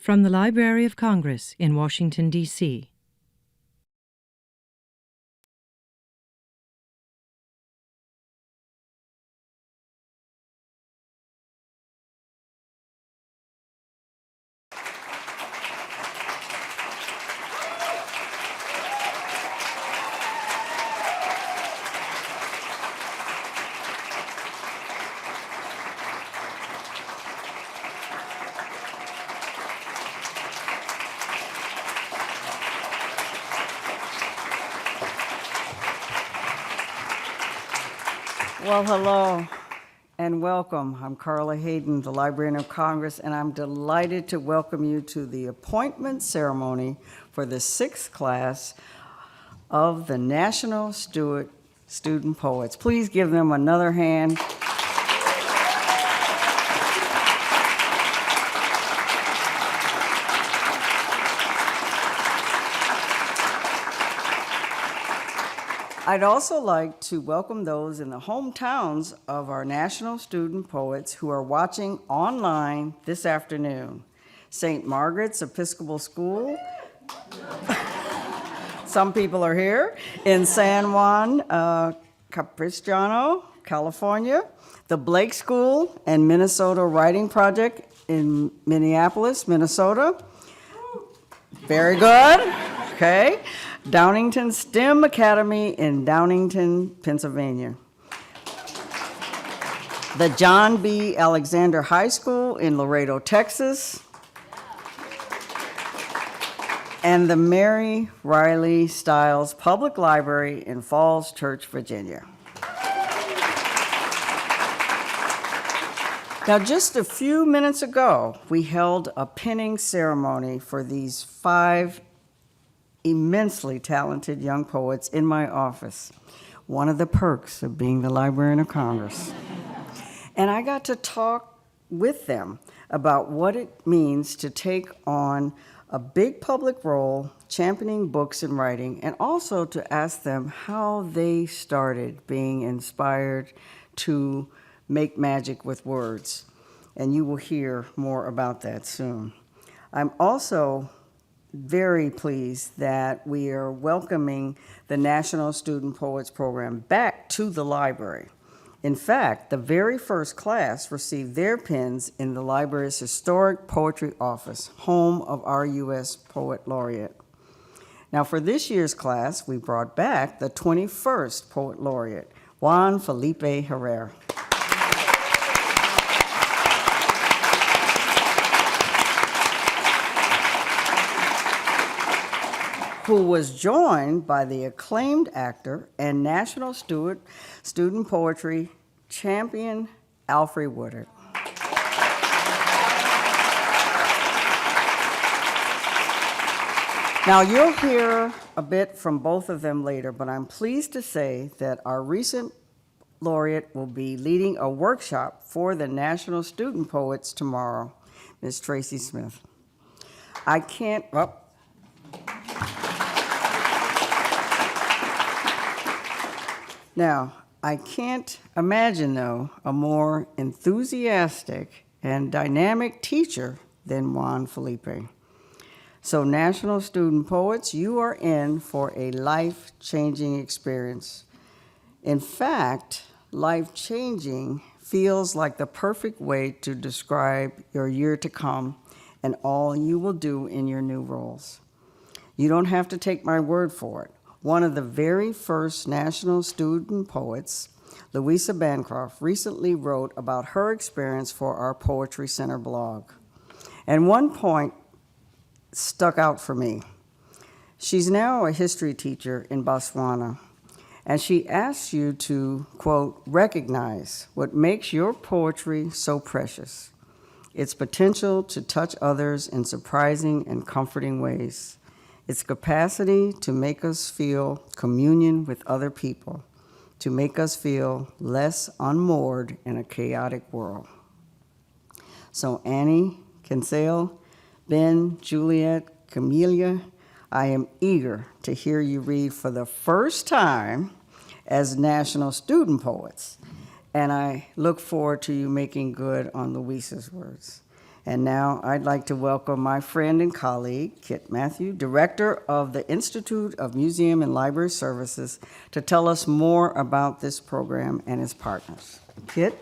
From the Library of Congress in Washington, D.C. Well, hello and welcome. I'm Carla Hayden, the Librarian of Congress, and I'm delighted to welcome you to the appointment ceremony for the 6th class of the National Student Poets. Please give them another hand. I'd also like to welcome those in the hometowns of our national student poets who are watching online this afternoon. St. Margaret's Episcopal School, some people are here, in San Juan Capistrano, California, the Blake School and Minnesota Writing Project in Minneapolis, Minnesota. Very good, okay. Downingtown STEM Academy in Downingtown, Pennsylvania. The John B. Alexander High School in Laredo, Texas. And the Mary Riley Stiles Public Library in Falls Church, Virginia. Now, just a few minutes ago, we held a pinning ceremony for these 5 immensely talented young poets in my office, one of the perks of being the Librarian of Congress. And I got to talk with them about what it means to take on a big public role championing books and writing, and also to ask them how they started being inspired to make magic with words. And you will hear more about that soon. I'm also very pleased that we are welcoming the National Student Poets Program back to the library. In fact, the very first class received their pens in the library's historic poetry office, home of our U.S. Poet Laureate. Now, for this year's class, we brought back the 21st Poet Laureate, Juan Felipe Herrera. Who was joined by the acclaimed actor and National Student Poetry champion, Alfred Woodard. Now, you'll hear a bit from both of them later, but I'm pleased to say that our recent laureate will be leading a workshop for the National Student Poets tomorrow, Ms. Tracy Smith. Now, I can't imagine, though, a more enthusiastic and dynamic teacher than Juan Felipe. So, National Student Poets, you are in for a life-changing experience. In fact, life-changing feels like the perfect way to describe your year to come and all you will do in your new roles. You don't have to take my word for it. One of the very first national student poets, Louisa Bancroft, recently wrote about her experience for our Poetry Center blog. And one point stuck out for me. She's now a history teacher in Botswana, and she asks you to, quote, recognize what makes your poetry so precious, its potential to touch others in surprising and comforting ways, its capacity to make us feel communion with other people, to make us feel less unmoored in a chaotic world. So Annie, Kinsale, Ben, Juliet, Camila, I am eager to hear you read for the first time as National Student Poets, and I look forward to you making good on Louisa's words. And now I'd like to welcome my friend and colleague, Kit Matthew, Director of the Institute of Museum and Library Services, to tell us more about this program and its partners. Kit?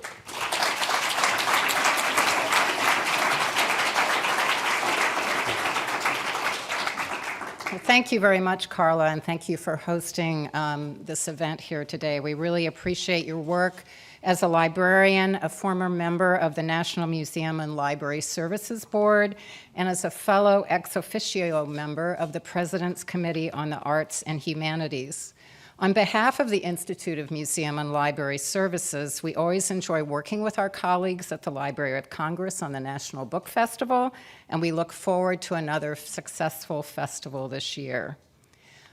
Well, thank you very much, Carla, and thank you for hosting this event here today. We really appreciate your work as a librarian, a former member of the National Museum and Library Services Board, and as a fellow ex officio member of the President's Committee on the Arts and Humanities. On behalf of the Institute of Museum and Library Services, we always enjoy working with our colleagues at the Library of Congress on the National Book Festival, and we look forward to another successful festival this year.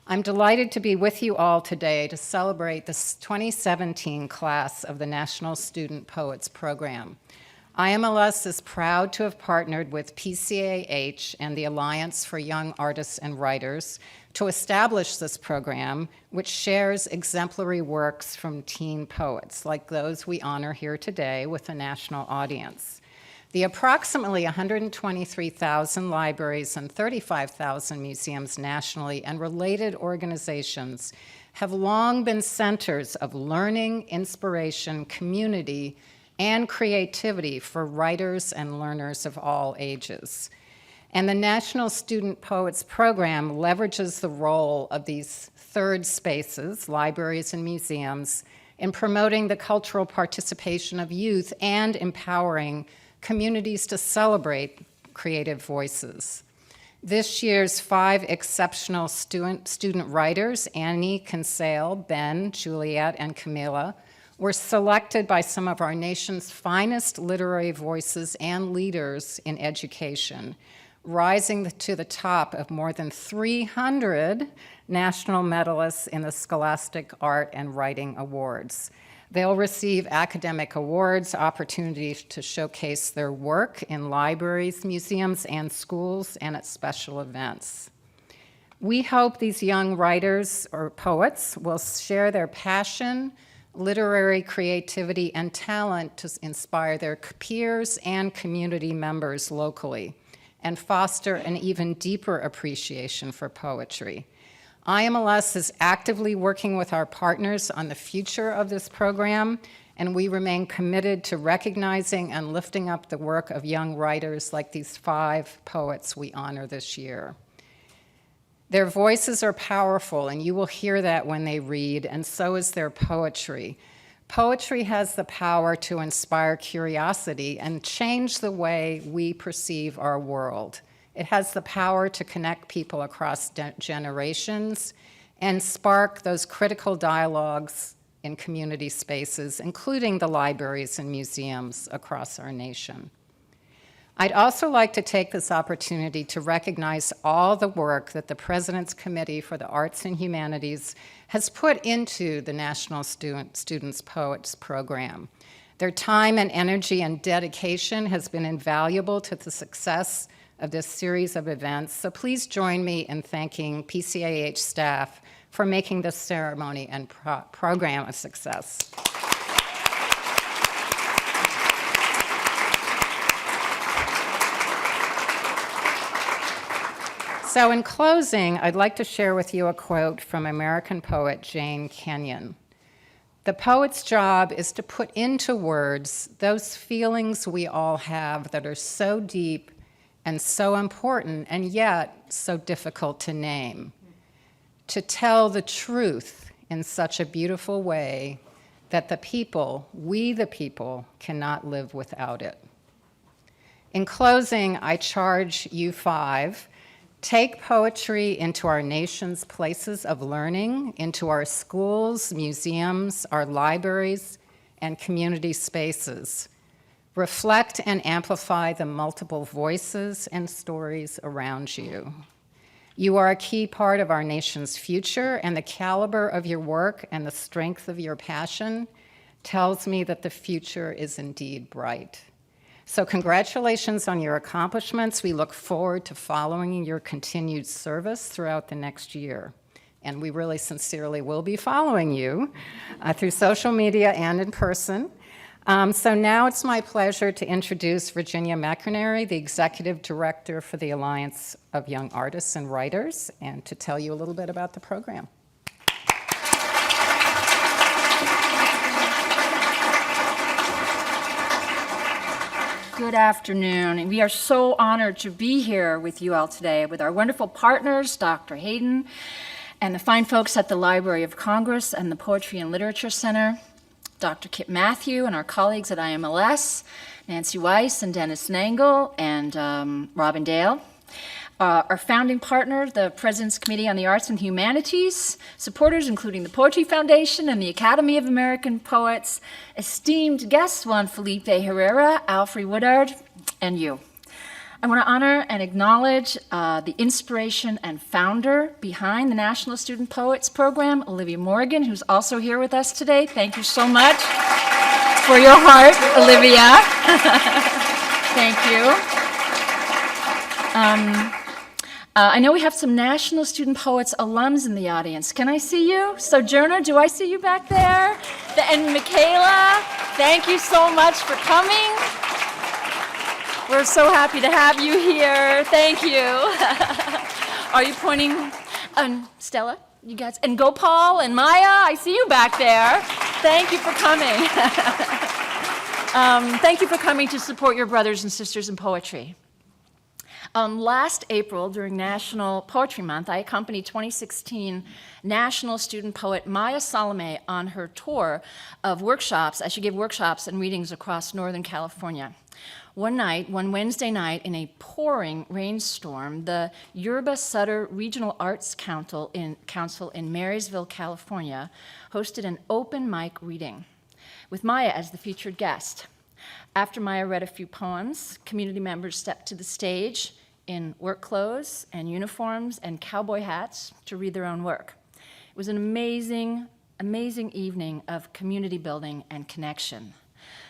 I'm delighted to be with you all today to celebrate the 2017 class of the National Student Poets Program. IMLS is proud to have partnered with PCAH and the Alliance for Young Artists and Writers to establish this program, which shares exemplary works from teen poets, like those we honor here today with a national audience. The approximately 123,000 libraries and 35,000 museums nationally and related organizations have long been centers of learning, inspiration, community, and creativity for writers and learners of all ages. And the National Student Poets Program leverages the role of these third spaces, libraries and museums, in promoting the cultural participation of youth and empowering communities to celebrate creative voices. This year's 5 exceptional student writers, Annie, Kinsale, Ben, Juliet, and Camila, were selected by some of our nation's finest literary voices and leaders in education, rising to the top of more than 300 national medalists in the Scholastic Art and Writing Awards. They'll receive academic awards, opportunities to showcase their work in libraries, museums, and schools, and at special events. We hope these young writers or poets will share their passion, literary creativity, and talent to inspire their peers and community members locally, and foster an even deeper appreciation for poetry. IMLS is actively working with our partners on the future of this program, and we remain committed to recognizing and lifting up the work of young writers like these 5 poets we honor this year. Their voices are powerful, and you will hear that when they read, and so is their poetry. Poetry has the power to inspire curiosity and change the way we perceive our world. It has the power to connect people across generations and spark those critical dialogues in community spaces, including the libraries and museums across our nation. I'd also like to take this opportunity to recognize all the work that the President's Committee for the Arts and Humanities has put into the National Students Poets Program. Their time and energy and dedication has been invaluable to the success of this series of events, so please join me in thanking PCAH staff for making this ceremony and program a success. So in closing, I'd like to share with you a quote from American poet Jane Kenyon. The poet's job is to put into words those feelings we all have that are so deep and so important and yet so difficult to name. To tell the truth in such a beautiful way that the people, we the people, cannot live without it. In closing, I charge you 5, take poetry into our nation's places of learning, into our schools, museums, our libraries, and community spaces. Reflect and amplify the multiple voices and stories around you. You are a key part of our nation's future, and the caliber of your work and the strength of your passion tells me that the future is indeed bright. So congratulations on your accomplishments. We look forward to following your continued service throughout the next year. And we really sincerely will be following you through social media and in person. So now it's my pleasure to introduce Virginia McInerney, the Executive Director for the Alliance of Young Artists and Writers, and to tell you a little bit about the program. Good afternoon, and we are so honored to be here with you all today with our wonderful partners, Dr. Hayden, and the fine folks at the Library of Congress and the Poetry and Literature Center, Dr. Kip Matthew and our colleagues at IMLS, Nancy Weiss and Dennis Nangle, and Robin Dale. Our founding partner, the President's Committee on the Arts and Humanities, supporters including the Poetry Foundation and the Academy of American Poets, esteemed guests Juan Felipe Herrera, Alfred Woodard, and you. I want to honor and acknowledge the inspiration and founder behind the National Student Poets Program, Olivia Morgan, who's also here with us today. Thank you so much for your heart, Olivia. Thank you. I know we have some National Student Poets alums in the audience. Can I see you? Sojourner, do I see you back there? And Michaela, thank you so much for coming. We're so happy to have you here. Thank you. Are you pointing? Stella, you guys, and Gopal and Maya, I see you back there. Thank you for coming. Thank you for coming to support your brothers and sisters in poetry. Last April, during National Poetry Month, I accompanied 2016 National Student Poet Maya Salome on her tour of workshops as she gave workshops and readings across Northern California. One Wednesday night, in a pouring rainstorm, the Yerba Sutter Regional Arts Council in Marysville, California, hosted an open mic reading with Maya as the featured guest. After Maya read a few poems, community members stepped to the stage in work clothes and uniforms and cowboy hats to read their own work. It was an amazing, amazing evening of community building and connection.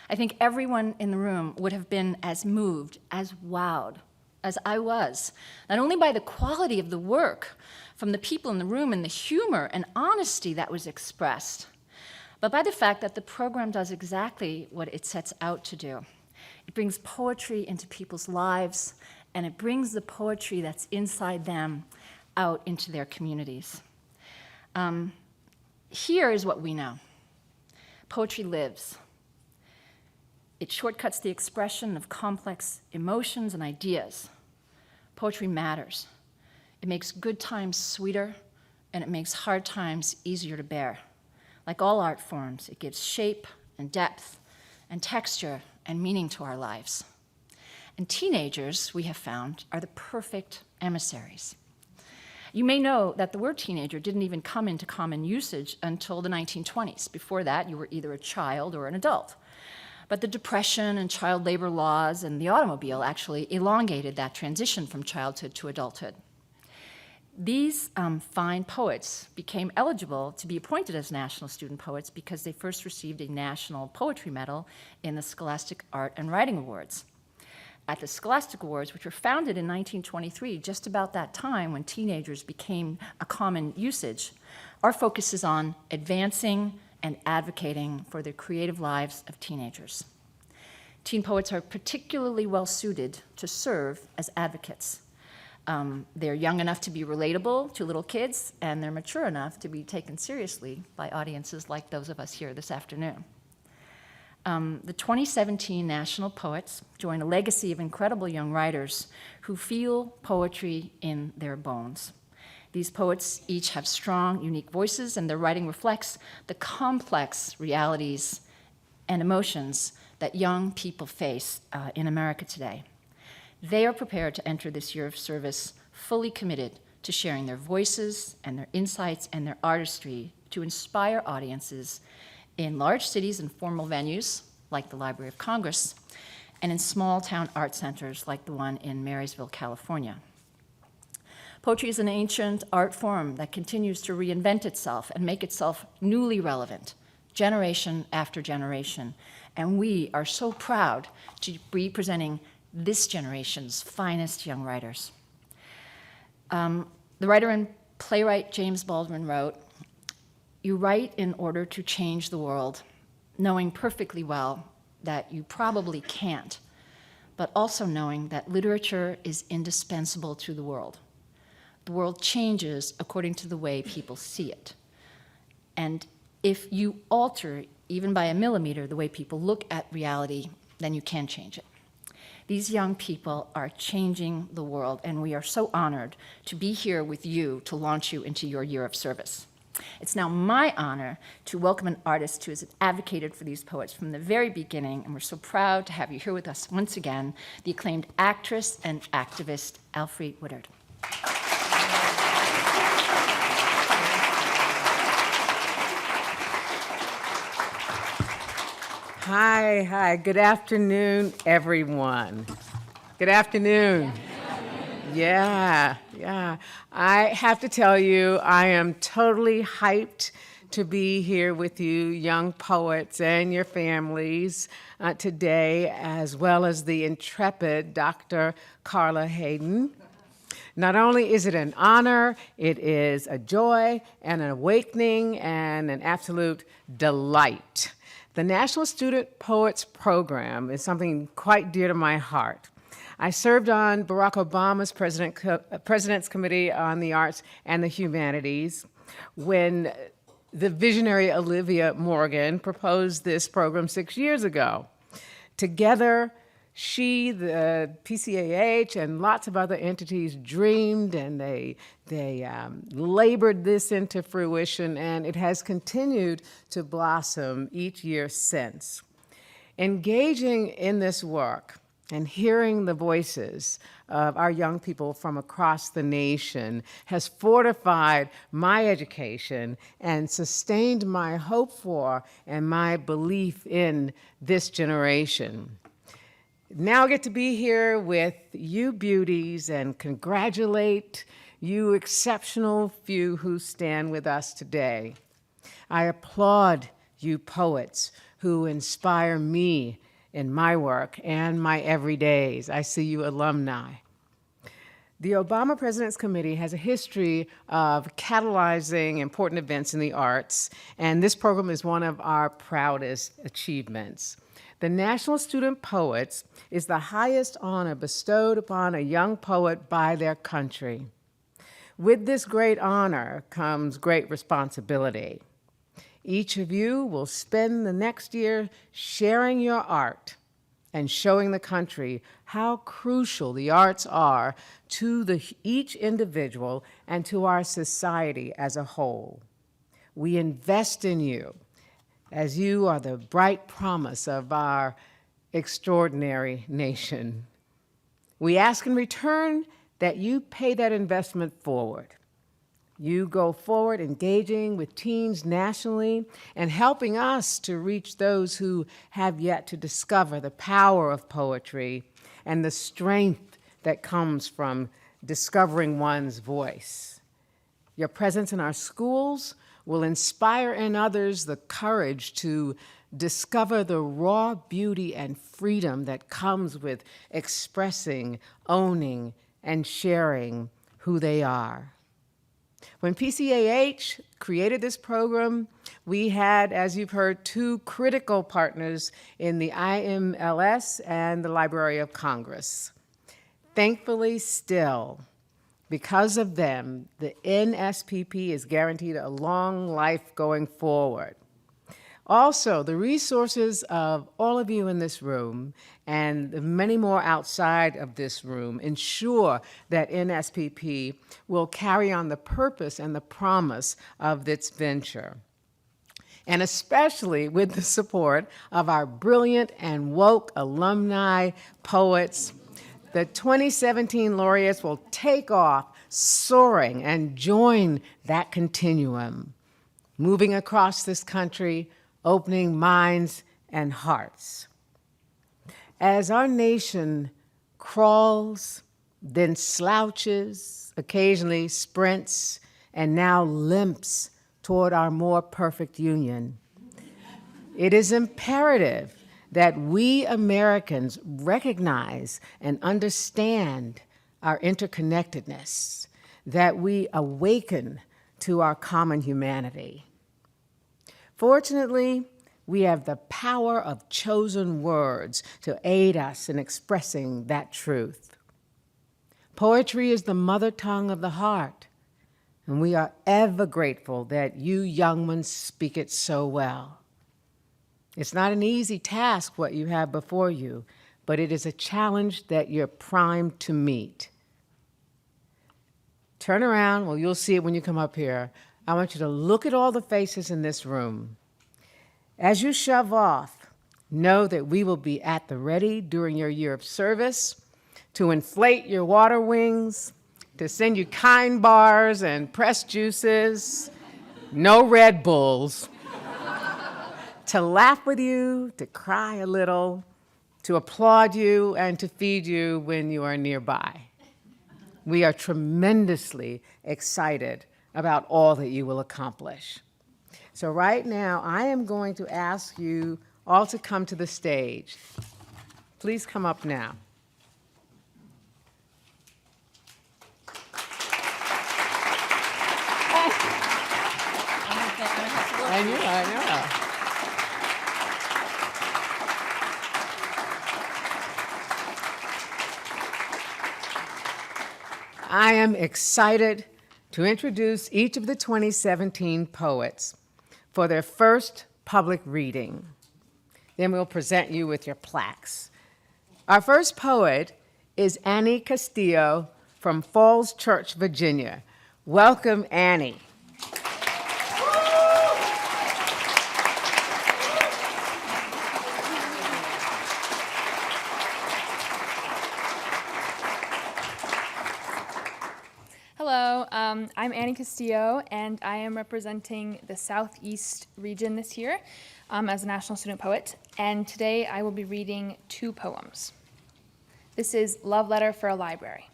I think everyone in the room would have been as moved, as wowed, as I was, not only by the quality of the work from the people in the room and the humor and honesty that was expressed, but by the fact that the program does exactly what it sets out to do. It brings poetry into people's lives, and it brings the poetry that's inside them out into their communities. Here is what we know. Poetry lives. It shortcuts the expression of complex emotions and ideas. Poetry matters. It makes good times sweeter, and it makes hard times easier to bear. Like all art forms, it gives shape and depth and texture and meaning to our lives. And teenagers, we have found, are the perfect emissaries. You may know that the word teenager didn't even come into common usage until the 1920s. Before that, you were either a child or an adult. But the Depression and child labor laws and the automobile actually elongated that transition from childhood to adulthood. These fine poets became eligible to be appointed as National Student Poets because they first received a National Poetry Medal in the Scholastic Art and Writing Awards. At the Scholastic Awards, which were founded in 1923, just about that time when teenagers became a common usage, our focus is on advancing and advocating for the creative lives of teenagers. Teen poets are particularly well suited to serve as advocates. They're young enough to be relatable to little kids, and they're mature enough to be taken seriously by audiences like those of us here this afternoon. The 2017 National Poets join a legacy of incredible young writers who feel poetry in their bones. These poets each have strong, unique voices, and their writing reflects the complex realities and emotions that young people face in America today. They are prepared to enter this year of service fully committed to sharing their voices and their insights and their artistry to inspire audiences in large cities and formal venues like the Library of Congress, and in small town art centers like the one in Marysville, California. Poetry is an ancient art form that continues to reinvent itself and make itself newly relevant, generation after generation, and we are so proud to be presenting this generation's finest young writers. The writer and playwright James Baldwin wrote, "You write in order to change the world, knowing perfectly well that you probably can't, but also knowing that literature is indispensable to the world. The world changes according to the way people see it. And if you alter, even by a millimeter, the way people look at reality, then you can change it. These young people are changing the world, and we are so honored to be here with you to launch you into your year of service. It's now my honor to welcome an artist who has advocated for these poets from the very beginning, and we're so proud to have you here with us once again, the acclaimed actress and activist, Alfre Woodard. Hi, good afternoon, everyone. Good afternoon. Yeah. I have to tell you, I am totally hyped to be here with you, young poets and your families today, as well as the intrepid Dr. Carla Hayden. Not only is it an honor, it is a joy and an awakening and an absolute delight. The National Student Poets Program is something quite dear to my heart. I served on Barack Obama's President's Committee on the Arts and the Humanities when the visionary Olivia Morgan proposed this program 6 years ago. Together, she, the PCAH, and lots of other entities dreamed, and they labored this into fruition, and it has continued to blossom each year since. Engaging in this work and hearing the voices of our young people from across the nation has fortified my education and sustained my hope for and my belief in this generation. Now I get to be here with you beauties and congratulate you exceptional few who stand with us today. I applaud you poets who inspire me in my work and my everydays. I see you alumni. The Obama President's Committee has a history of catalyzing important events in the arts, and this program is one of our proudest achievements. The National Student Poets is the highest honor bestowed upon a young poet by their country. With this great honor comes great responsibility. Each of you will spend the next year sharing your art and showing the country how crucial the arts are to each individual and to our society as a whole. We invest in you, as you are the bright promise of our extraordinary nation. We ask in return that you pay that investment forward. You go forward engaging with teens nationally and helping us to reach those who have yet to discover the power of poetry and the strength that comes from discovering one's voice. Your presence in our schools will inspire in others the courage to discover the raw beauty and freedom that comes with expressing, owning, and sharing who they are. When PCAH created this program, we had, as you've heard, two critical partners in the IMLS and the Librarian of Congress. Thankfully, still, because of them, the NSPP is guaranteed a long life going forward. Also, the resources of all of you in this room and the many more outside of this room ensure that NSPP will carry on the purpose and the promise of its venture. And especially with the support of our brilliant and woke alumni poets, the 2017 laureates will take off soaring and join that continuum, moving across this country, opening minds and hearts. As our nation crawls, then slouches, occasionally sprints, and now limps toward our more perfect union, it is imperative that we Americans recognize and understand our interconnectedness, that we awaken to our common humanity. Fortunately, we have the power of chosen words to aid us in expressing that truth. Poetry is the mother tongue of the heart, and we are ever grateful that you young ones speak it so well. It's not an easy task what you have before you, but it is a challenge that you're primed to meet. Turn around, well, you'll see it when you come up here. I want you to look at all the faces in this room. As you shove off, know that we will be at the ready during your year of service to inflate your water wings, to send you kind bars and pressed juices, no Red Bulls, to laugh with you, to cry a little, to applaud you, and to feed you when you are nearby. We are tremendously excited about all that you will accomplish. So right now, I am going to ask you all to come to the stage. Please come up now. I know. I am excited to introduce each of the 2017 poets for their first public reading. Then we'll present you with your plaques. Our first poet is Annie Castillo from Falls Church, Virginia. Welcome, Annie. Hello, I'm Annie Castillo, and I am representing the Southeast region this year as a National Student Poet, and today I will be reading 2 poems. This is Love Letter for a Library.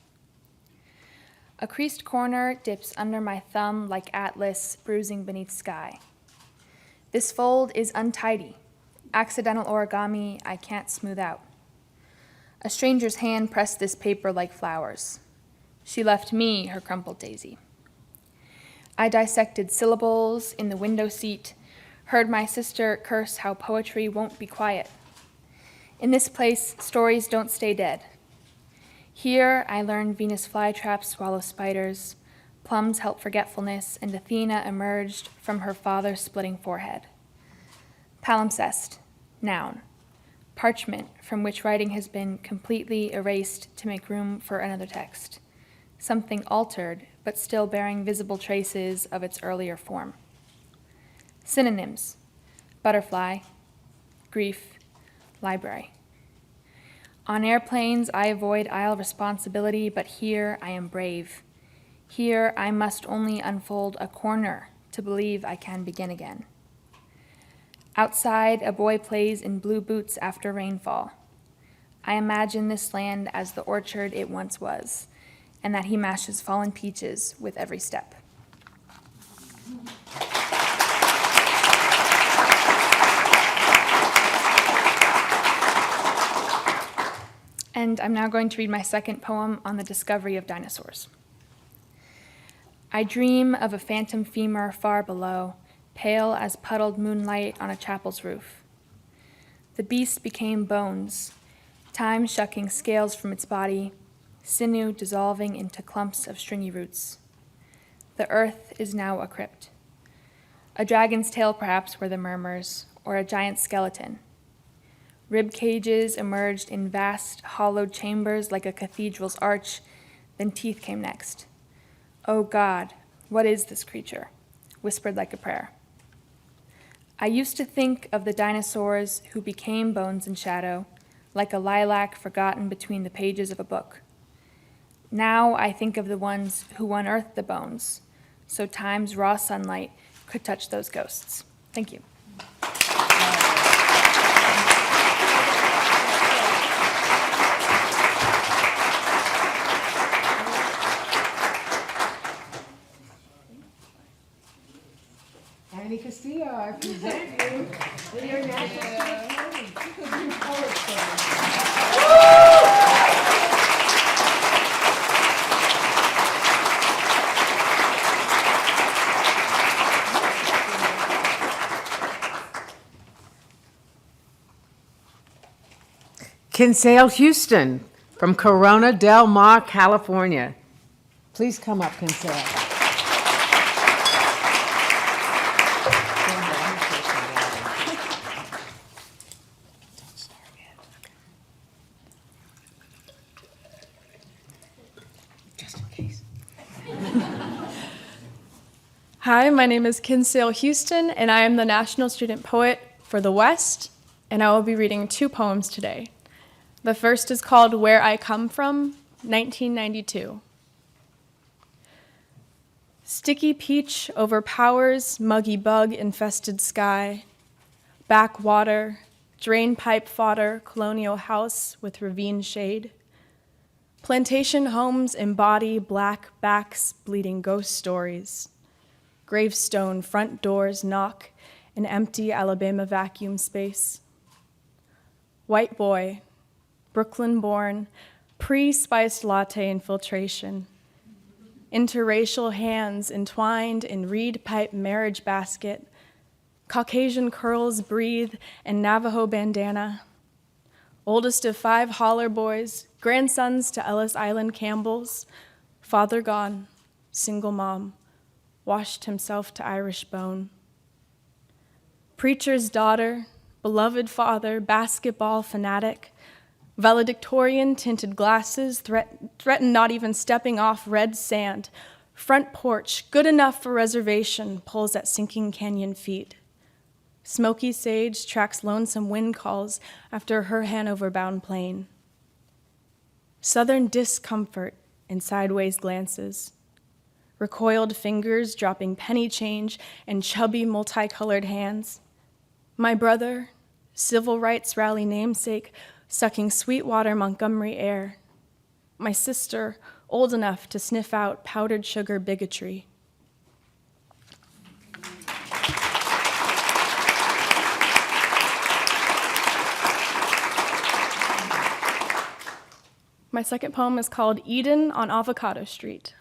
A creased corner dips under my thumb like Atlas bruising beneath sky. This fold is untidy, accidental origami I can't smooth out. A stranger's hand pressed this paper like flowers. She left me her crumpled daisy. I dissected syllables in the window seat, heard my sister curse how poetry won't be quiet. In this place, stories don't stay dead. Here, I learned Venus flytraps swallow spiders, plums help forgetfulness, and Athena emerged from her father's splitting forehead. Palimpsest, noun, parchment from which writing has been completely erased to make room for another text. Something altered, but still bearing visible traces of its earlier form. Synonyms: butterfly, grief, library. On airplanes, I avoid aisle responsibility, but here I am brave. Here I must only unfold a corner to believe I can begin again. Outside, a boy plays in blue boots after rainfall. I imagine this land as the orchard it once was, and that he mashes fallen peaches with every step. And I'm now going to read my second poem on the discovery of dinosaurs. I dream of a phantom femur far below, pale as puddled moonlight on a chapel's roof. The beast became bones, time shucking scales from its body, sinew dissolving into clumps of stringy roots. The earth is now a crypt. A dragon's tail perhaps were the murmurs, or a giant skeleton. Rib cages emerged in vast, hollowed chambers like a cathedral's arch, then teeth came next. Oh God, what is this creature? Whispered like a prayer. I used to think of the dinosaurs who became bones and shadow, like a lilac forgotten between the pages of a book. Now I think of the ones who unearthed the bones, so time's raw sunlight could touch those ghosts. Thank you. Annie Castillo, I present you with your National Student Poet. Kinsale Houston from Corona Del Mar, California. Please come up, Kinsale. Hi, my name is Kinsale Houston, and I am the National Student Poet for the West, and I will be reading 2 poems today. The first is called Where I Come From, 1992. Sticky peach overpowers muggy bug-infested sky, backwater, drain pipe fodder, colonial house with ravine shade. Plantation homes embody black backs bleeding ghost stories. Gravestone front doors knock an empty Alabama vacuum space. White boy, Brooklyn-born, pre-spiced latte infiltration. Interracial hands entwined in reed pipe marriage basket. Caucasian curls breathe and Navajo bandana. Oldest of 5 holler boys, grandsons to Ellis Island Campbells. Father gone, single mom. Washed himself to Irish bone. Preacher's daughter, beloved father, basketball fanatic, valedictorian tinted glasses, threaten not even stepping off red sand, front porch, good enough for reservation, pulls at sinking canyon feet. Smoky sage tracks lonesome wind calls after her Hanover-bound plane. Southern discomfort in sideways glances. Recoiled fingers dropping penny change and chubby multicolored hands. My brother, civil rights rally namesake, sucking Sweetwater Montgomery air. My sister, old enough to sniff out powdered sugar bigotry. My second poem is called Eden on Avocado Street.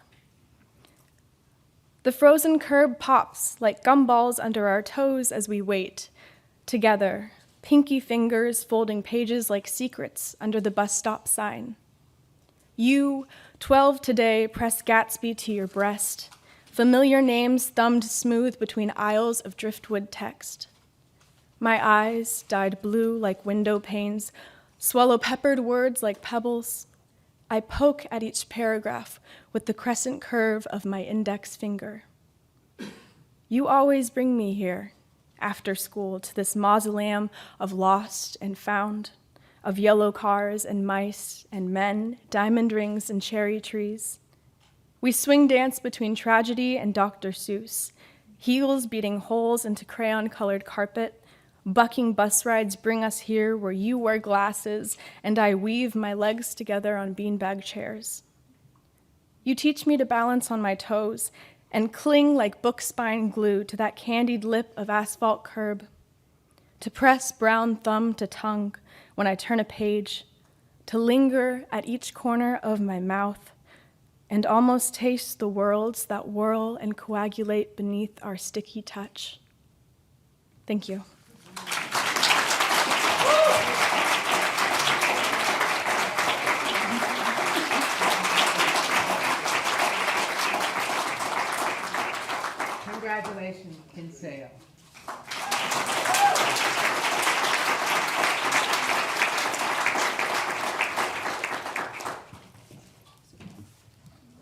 The frozen curb pops like gumballs under our toes as we wait, together, pinky fingers folding pages like secrets under the bus stop sign. You, 12 today, press Gatsby to your breast, familiar names thumbed smooth between aisles of driftwood text. My eyes, dyed blue like window panes, swallow peppered words like pebbles. I poke at each paragraph with the crescent curve of my index finger. You always bring me here, after school, to this mausoleum of lost and found, of yellow cars and mice and men, diamond rings and cherry trees. We swing dance between tragedy and Dr. Seuss, heels beating holes into crayon-colored carpet. Bucking bus rides bring us here where you wear glasses and I weave my legs together on beanbag chairs. You teach me to balance on my toes and cling like book spine glue to that candied lip of asphalt curb, to press brown thumb to tongue when I turn a page, to linger at each corner of my mouth and almost taste the worlds that whirl and coagulate beneath our sticky touch. Thank you. Congratulations, Kinsale.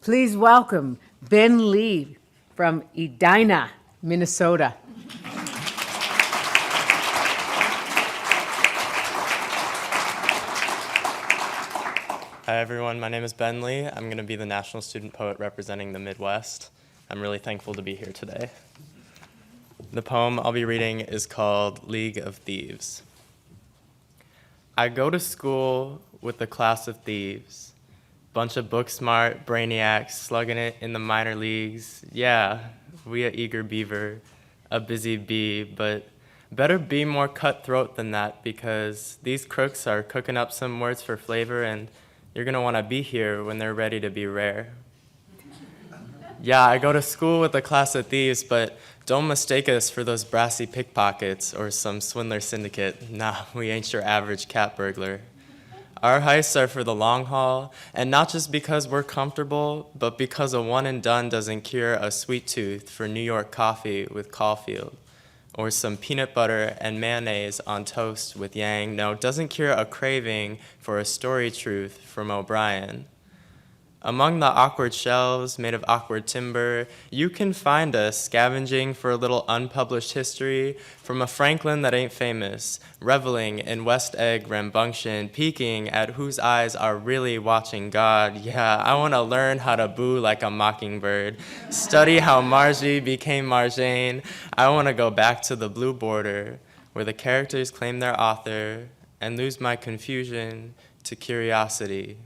Please welcome Ben Lee from Edina, Minnesota. Hi everyone, my name is Ben Lee. I'm going to be the National Student Poet representing the Midwest. I'm really thankful to be here today. The poem I'll be reading is called League of Thieves. I go to school with a class of thieves, bunch of book-smart brainiacs slugging it in the minor leagues. Yeah, we a eager beaver, a busy bee, but better be more cutthroat than that because these crooks are cooking up some words for flavor and you're gonna wanna be here when they're ready to be rare. Yeah, I go to school with a class of thieves, but don't mistake us for those brassy pickpockets or some swindler syndicate. Nah, we ain't your average cat burglar. Our heists are for the long haul, and not just because we're comfortable, but because a one and done doesn't cure a sweet tooth for New York coffee with Caulfield, or some peanut butter and mayonnaise on toast with Yang. No, it doesn't cure a craving for a story truth from O'Brien. Among the awkward shelves made of awkward timber, you can find us scavenging for a little unpublished history from a Franklin that ain't famous, reveling in West Egg rambunction, peeking at whose eyes are really watching God. Yeah, I want to learn how to boo like a mockingbird, study how Margie became Marjane. I want to go back to the blue border where the characters claim their author and lose my confusion to curiosity.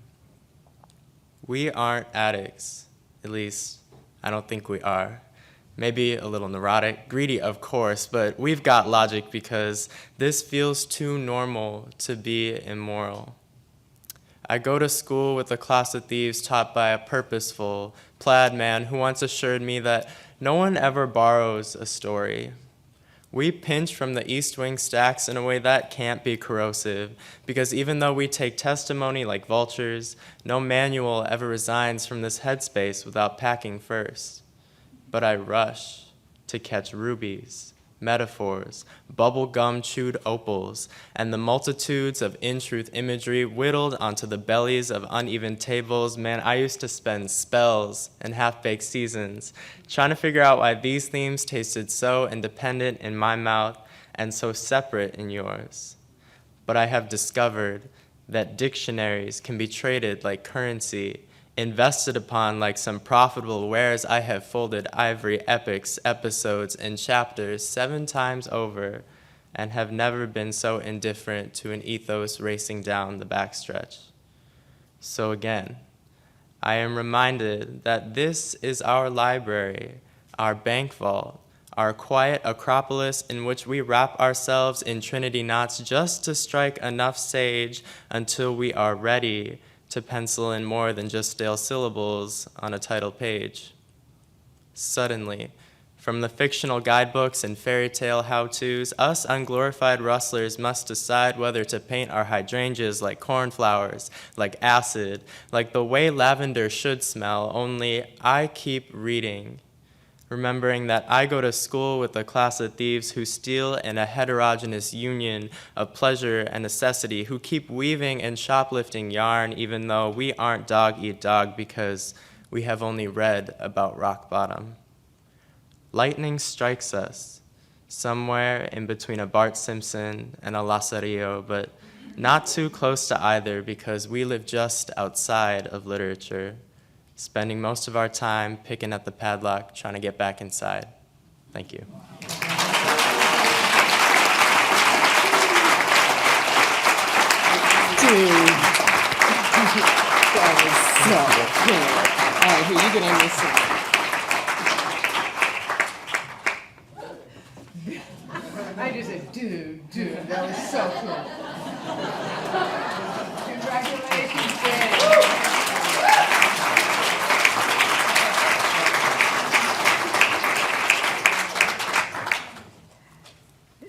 We aren't addicts, at least I don't think we are. Maybe a little neurotic, greedy of course, but we've got logic because this feels too normal to be immoral. I go to school with a class of thieves taught by a purposeful, plaid man who once assured me that no one ever borrows a story. We pinch from the East Wing stacks in a way that can't be corrosive, because even though we take testimony like vultures, no manual ever resigns from this headspace without packing first. But I rush to catch rubies, metaphors, bubble-gum chewed opals, and the multitudes of in-truth imagery whittled onto the bellies of uneven tables. Man, I used to spend spells and half-baked seasons trying to figure out why these themes tasted so independent in my mouth and so separate in yours. But I have discovered that dictionaries can be traded like currency, invested upon like some profitable wares. I have folded ivory epics, episodes, and chapters 7 times over and have never been so indifferent to an ethos racing down the backstretch. So again, I am reminded that this is our library, our bank vault, our quiet acropolis in which we wrap ourselves in trinity knots just to strike enough sage until we are ready to pencil in more than just stale syllables on a title page. Suddenly, from the fictional guidebooks and fairy tale how-tos, us unglorified rustlers must decide whether to paint our hydrangeas like cornflowers, like acid, like the way lavender should smell, only I keep reading, remembering that I go to school with a class of thieves who steal in a heterogeneous union of pleasure and necessity, who keep weaving and shoplifting yarn even though we aren't dog-eat-dog because we have only read about rock bottom. Lightning strikes us somewhere in between a Bart Simpson and a Lazarillo, but not too close to either because we live just outside of literature, spending most of our time picking at the padlock, trying to get back inside. Thank you. Dude, that was so good. All right, here, you get on this side. I just said, dude, that was so cool. Congratulations, Dan.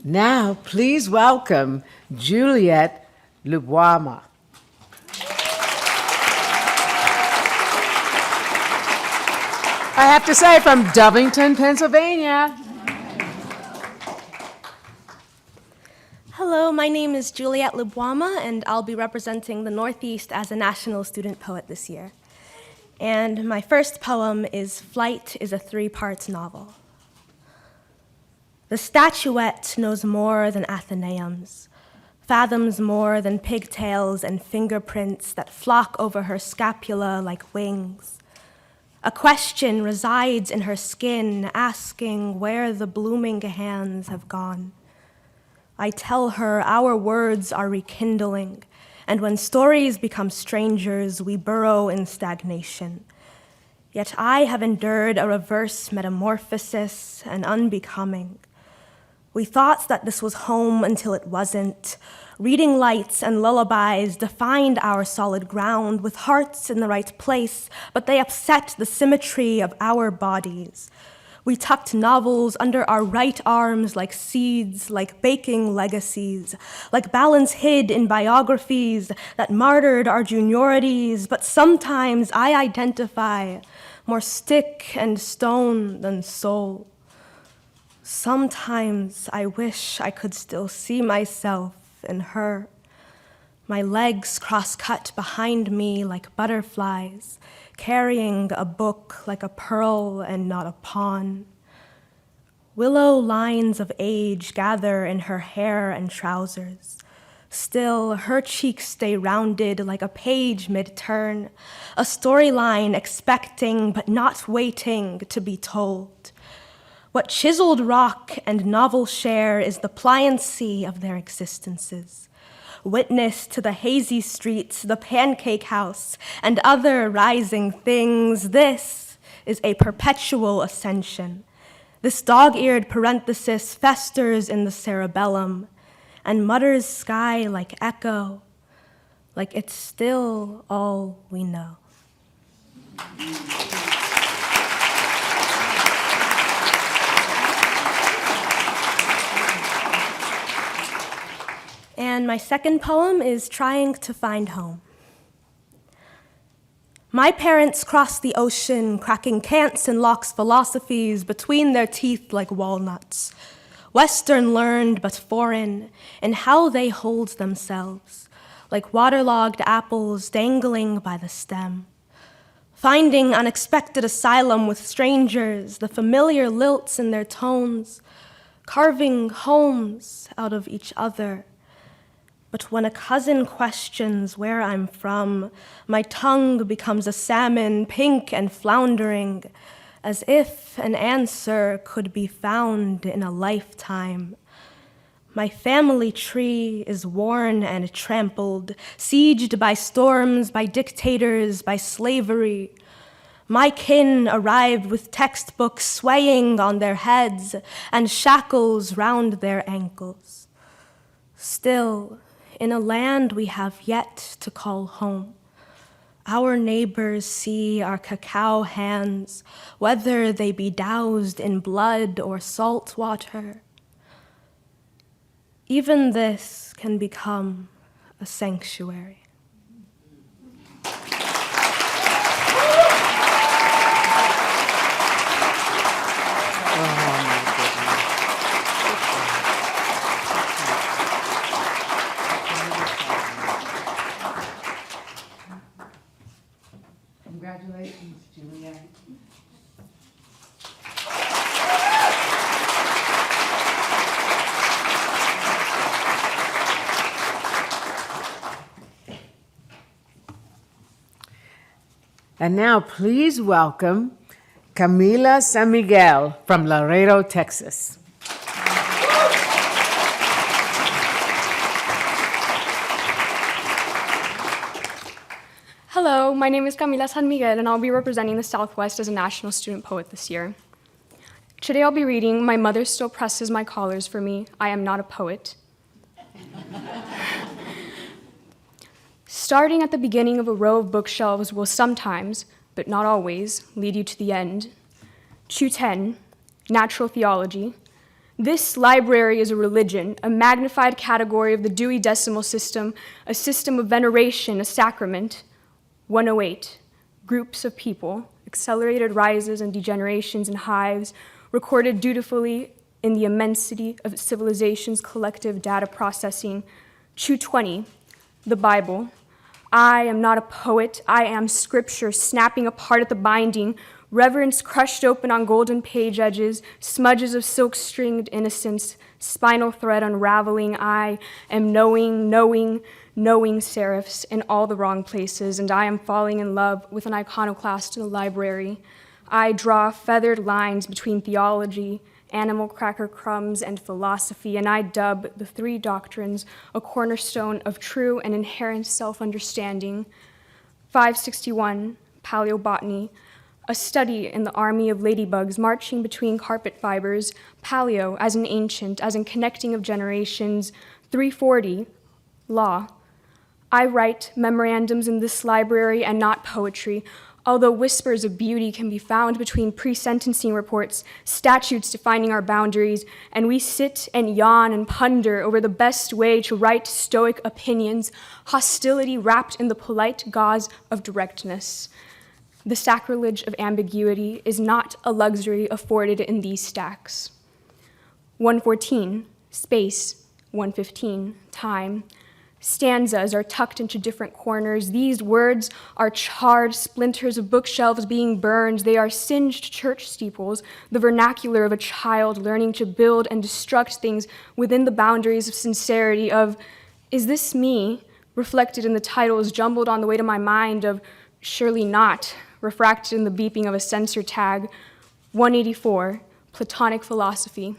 Now, please welcome Juliet Lubwama. I have to say, from Downingtown, Pennsylvania. Hello, my name is Juliet Lubwama, and I'll be representing the Northeast as a National Student Poet this year. And my first poem is Flight is a 3-part novel. The statuette knows more than Athenaeums, fathoms more than pigtails and fingerprints that flock over her scapula like wings. A question resides in her skin, asking where the blooming hands have gone. I tell her our words are rekindling, and when stories become strangers, we burrow in stagnation. Yet I have endured a reverse metamorphosis, an unbecoming. We thought that this was home until it wasn't. Reading lights and lullabies defined our solid ground with hearts in the right place, but they upset the symmetry of our bodies. We tucked novels under our right arms like seeds, like baking legacies, like balance hid in biographies that martyred our juniorities, but sometimes I identify more stick and stone than soul. Sometimes I wish I could still see myself in her, my legs cross-cut behind me like butterflies, carrying a book like a pearl and not a pawn. Willow lines of age gather in her hair and trousers. Still, her cheeks stay rounded like a page mid-turn, a storyline expecting but not waiting to be told. What chiseled rock and novel share is the pliancy of their existences. Witness to the hazy streets, the pancake house, and other rising things, this is a perpetual ascension. This dog-eared parenthesis festers in the cerebellum and mutters sky like echo, like it's still all we know. And my second poem is Trying to Find Home. My parents crossed the ocean, cracking Kant's and Locke's philosophies between their teeth like walnuts. Western learned but foreign in how they hold themselves, like waterlogged apples dangling by the stem. Finding unexpected asylum with strangers, the familiar lilts in their tones, carving homes out of each other. But when a cousin questions where I'm from, my tongue becomes a salmon, pink and floundering, as if an answer could be found in a lifetime. My family tree is worn and trampled, sieged by storms, by dictators, by slavery. My kin arrived with textbooks swaying on their heads and shackles round their ankles. Still, in a land we have yet to call home, our neighbors see our cacao hands, whether they be doused in blood or salt water. Even this can become a sanctuary. Congratulations, Juliet. And now please welcome Camila Sanmiguel from Laredo, Texas. Hello, my name is Camila Sanmiguel, and I'll be representing the Southwest as a National Student Poet this year. Today I'll be reading My Mother Still Presses My Collars for Me, I Am Not a Poet. Starting at the beginning of a row of bookshelves will sometimes, but not always, lead you to the end. 210, Natural Theology. This library is a religion, a magnified category of the Dewey Decimal System, a system of veneration, a sacrament. 108, Groups of People, Accelerated Rises and Degenerations in Hives, recorded dutifully in the immensity of civilization's collective data processing. 220, The Bible. I am not a poet, I am scripture snapping apart at the binding, reverence crushed open on golden page edges, smudges of silk-stringed innocence, spinal thread unraveling. I am knowing serifs in all the wrong places, and I am falling in love with an iconoclast in the library. I draw feathered lines between theology, animal cracker crumbs, and philosophy, and I dub the three doctrines a cornerstone of true and inherent self-understanding. 561, Paleobotany, a study in the army of ladybugs marching between carpet fibers, paleo as an ancient, as in connecting of generations. 340, Law. I write memorandums in this library and not poetry, Although whispers of beauty can be found between pre-sentencing reports, statutes defining our boundaries, and we sit and yawn and ponder over the best way to write stoic opinions, hostility wrapped in the polite gauze of directness. The sacrilege of ambiguity is not a luxury afforded in these stacks. 114, space, 115, time. Stanzas are tucked into different corners. These words are charred splinters of bookshelves being burned. They are singed church steeples, the vernacular of a child learning to build and destruct things within the boundaries of sincerity, of, is this me, reflected in the titles jumbled on the way to my mind, of surely not, refracted in the beeping of a censor tag. 184, Platonic philosophy.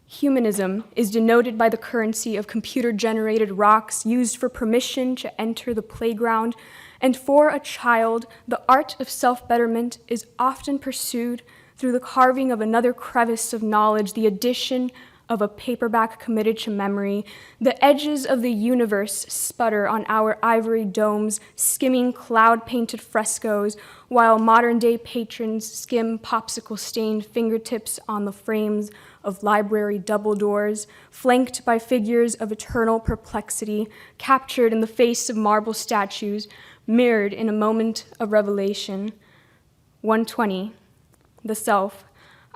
Humanism is denoted by the currency of computer-generated rocks used for permission to enter the playground, and for a child, the art of self-betterment is often pursued through the carving of another crevice of knowledge, the addition of a paperback committed to memory. The edges of the universe sputter on our ivory domes, skimming cloud-painted frescoes, while modern-day patrons skim popsicle-stained fingertips on the frames of library double doors, flanked by figures of eternal perplexity, captured in the face of marble statues, mirrored in a moment of revelation. 120, the self.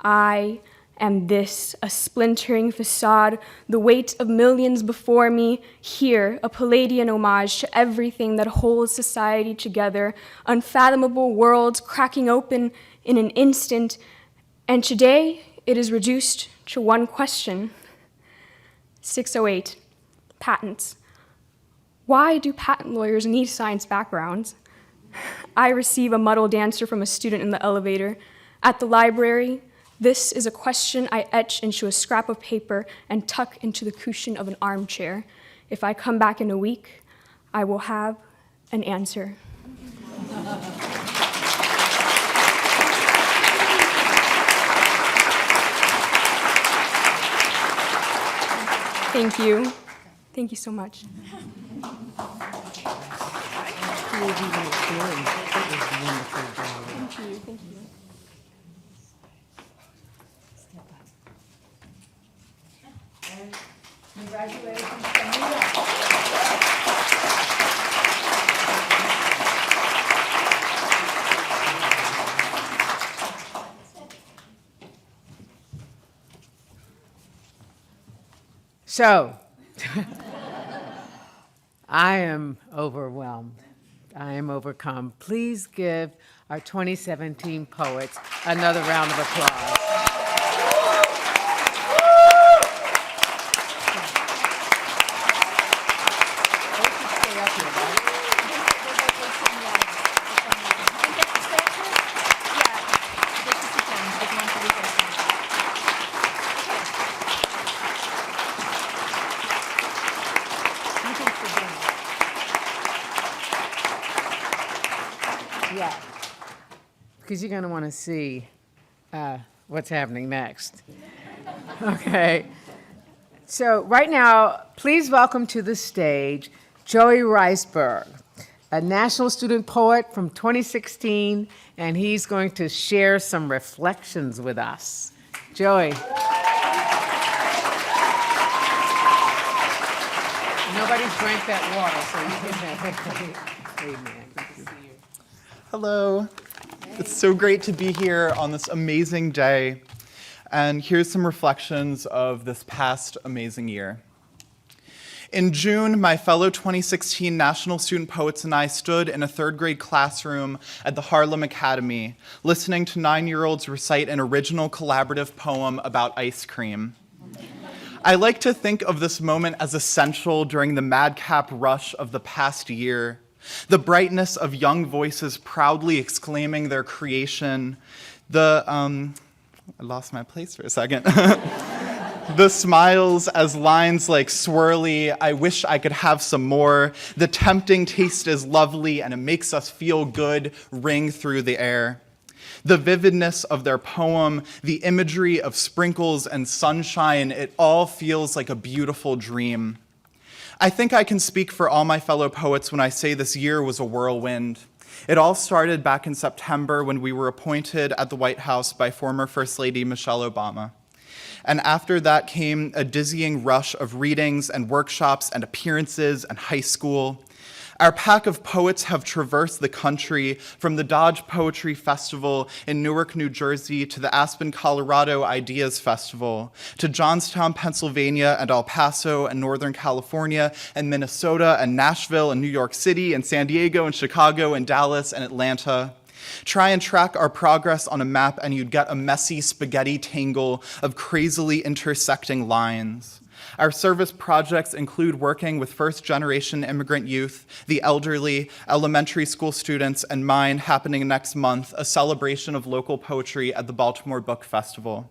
I am this, a splintering facade, the weight of millions before me, here, a Palladian homage to everything that holds society together, unfathomable worlds cracking open in an instant, and today it is reduced to one question. 608, patents. Why do patent lawyers need science backgrounds? I receive a muddled answer from a student in the elevator. At the library, this is a question I etch into a scrap of paper and tuck into the cushion of an armchair. If I come back in a week, I will have an answer. Thank you. Thank you so much. Thank you. Congratulations, Camila. So, I am overwhelmed. I am overcome. Please give our 2017 poets another round of applause. Yeah, because you're going to want to see what's happening next. Okay. So right now, please welcome to the stage Joey Reisberg, a National Student Poet from 2016, and he's going to share some reflections with us. Joey. Nobody's drank that water, so you can have it. Amen. Good to see you. Hello. It's so great to be here on this amazing day. And here's some reflections of this past amazing year. In June, my fellow 2016 National Student Poets and I stood in a third grade classroom at the Harlem Academy, listening to 9-year-olds recite an original collaborative poem about ice cream. I like to think of this moment as essential during the madcap rush of the past year, the brightness of young voices proudly exclaiming their creation, I lost my place for a second. The smiles as lines like swirly, I wish I could have some more, the tempting taste is lovely and it makes us feel good ring through the air. The vividness of their poem, the imagery of sprinkles and sunshine, it all feels like a beautiful dream. I think I can speak for all my fellow poets when I say this year was a whirlwind. It all started back in September when we were appointed at the White House by former First Lady Michelle Obama. And after that came a dizzying rush of readings and workshops and appearances and high school. Our pack of poets have traversed the country from the Dodge Poetry Festival in Newark, New Jersey, to the Aspen, Colorado Ideas Festival, to Johnstown, Pennsylvania, and El Paso and Northern California, and Minnesota, and Nashville, and New York City, and San Diego, and Chicago, and Dallas, and Atlanta. Try and track our progress on a map, and you'd get a messy spaghetti tangle of crazily intersecting lines. Our service projects include working with first-generation immigrant youth, the elderly, elementary school students, and mine happening next month, a celebration of local poetry at the Baltimore Book Festival.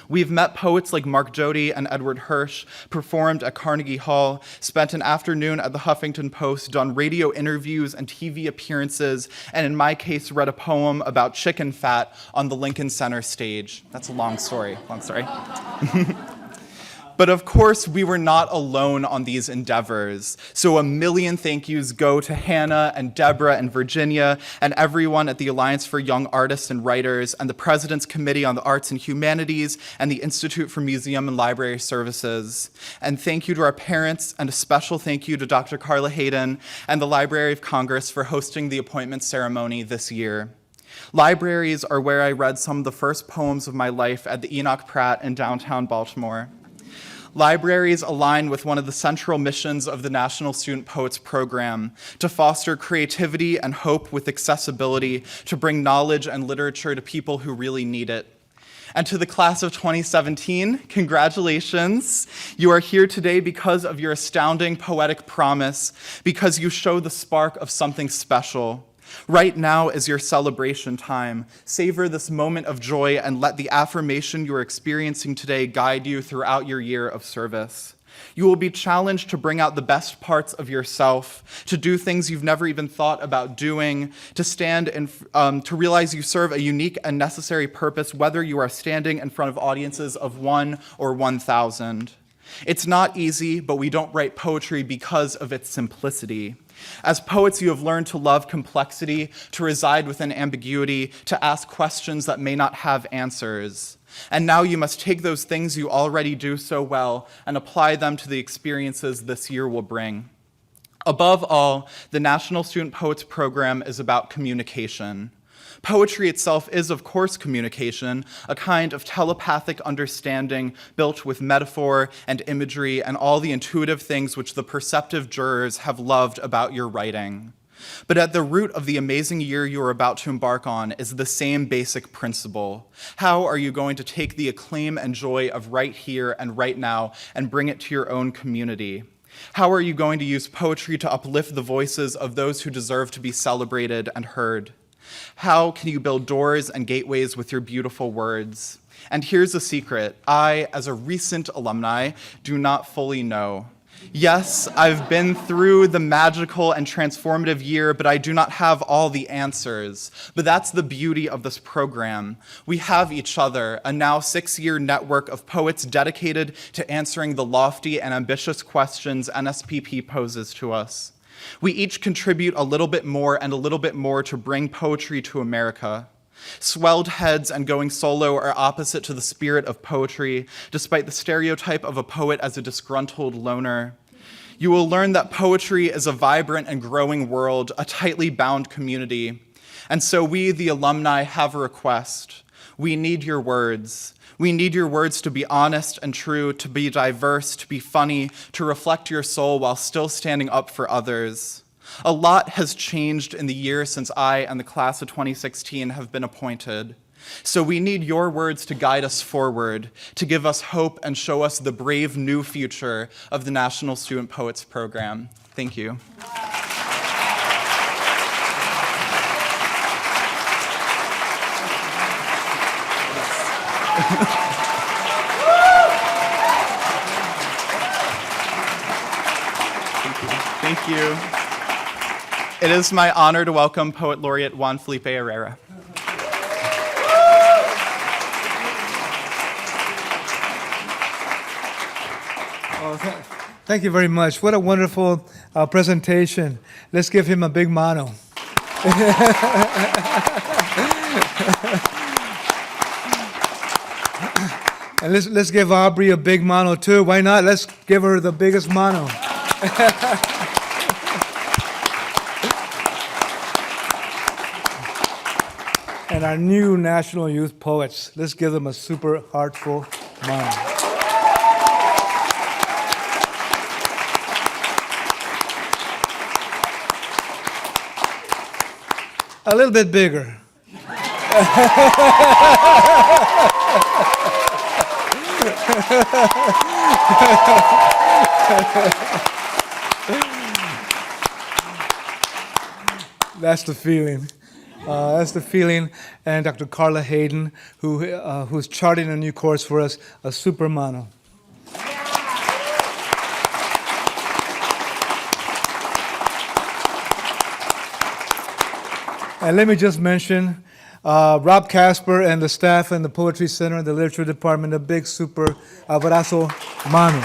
We've met poets like Mark Jody and Edward Hirsch, performed at Carnegie Hall, spent an afternoon at the Huffington Post, done radio interviews and TV appearances, and in my case, read a poem about chicken fat on the Lincoln Center stage. That's a long story. But of course, we were not alone on these endeavors. So a million thank yous go to Hannah and Deborah and Virginia and everyone at the Alliance for Young Artists and Writers and the President's Committee on the Arts and Humanities and the Institute for Museum and Library Services. And thank you to our parents, and a special thank you to Dr. Carla Hayden and the Library of Congress for hosting the appointment ceremony this year. Libraries are where I read some of the first poems of my life at the Enoch Pratt in downtown Baltimore. Libraries align with one of the central missions of the National Student Poets Program, to foster creativity and hope with accessibility, to bring knowledge and literature to people who really need it. And to the class of 2017, congratulations. You are here today because of your astounding poetic promise, because you show the spark of something special. Right now is your celebration time. Savor this moment of joy and let the affirmation you are experiencing today guide you throughout your year of service. You will be challenged to bring out the best parts of yourself, to do things you've never even thought about doing, to stand and to realize you serve a unique and necessary purpose, whether you are standing in front of audiences of 1 or 1,000. It's not easy, but we don't write poetry because of its simplicity. As poets, you have learned to love complexity, to reside within ambiguity, to ask questions that may not have answers. And now you must take those things you already do so well and apply them to the experiences this year will bring. Above all, the National Student Poets Program is about communication. Poetry itself is, of course, communication, a kind of telepathic understanding built with metaphor and imagery and all the intuitive things which the perceptive jurors have loved about your writing. But at the root of the amazing year you are about to embark on is the same basic principle. How are you going to take the acclaim and joy of right here and right now and bring it to your own community? How are you going to use poetry to uplift the voices of those who deserve to be celebrated and heard? How can you build doors and gateways with your beautiful words? And here's a secret. I, as a recent alumni, do not fully know. Yes, I've been through the magical and transformative year, but I do not have all the answers. But that's the beauty of this program. We have each other, a now 6-year network of poets dedicated to answering the lofty and ambitious questions NSPP poses to us. We each contribute a little bit more and a little bit more to bring poetry to America. Swelled heads and going solo are opposite to the spirit of poetry, despite the stereotype of a poet as a disgruntled loner. You will learn that poetry is a vibrant and growing world, a tightly bound community. And so we, the alumni, have a request. We need your words. We need your words to be honest and true, to be diverse, to be funny, to reflect your soul while still standing up for others. A lot has changed in the year since I and the class of 2016 have been appointed. So we need your words to guide us forward, to give us hope and show us the brave new future of the National Student Poets Program. Thank you. Thank you. It is my honor to welcome Poet Laureate Juan Felipe Herrera. Thank you very much. What a wonderful presentation. Let's give him a big mano. And let's give Aubrey a big mano too. Why not? Let's give her the biggest mano. And our new National Youth Poets, let's give them a super heartful mano. A little bit bigger. That's the feeling. That's the feeling. And Dr. Carla Hayden, who's charting a new course for us, a super mano. And let me just mention Rob Casper and the staff and the Poetry Center and the Literature Department, a big super abrazo mano.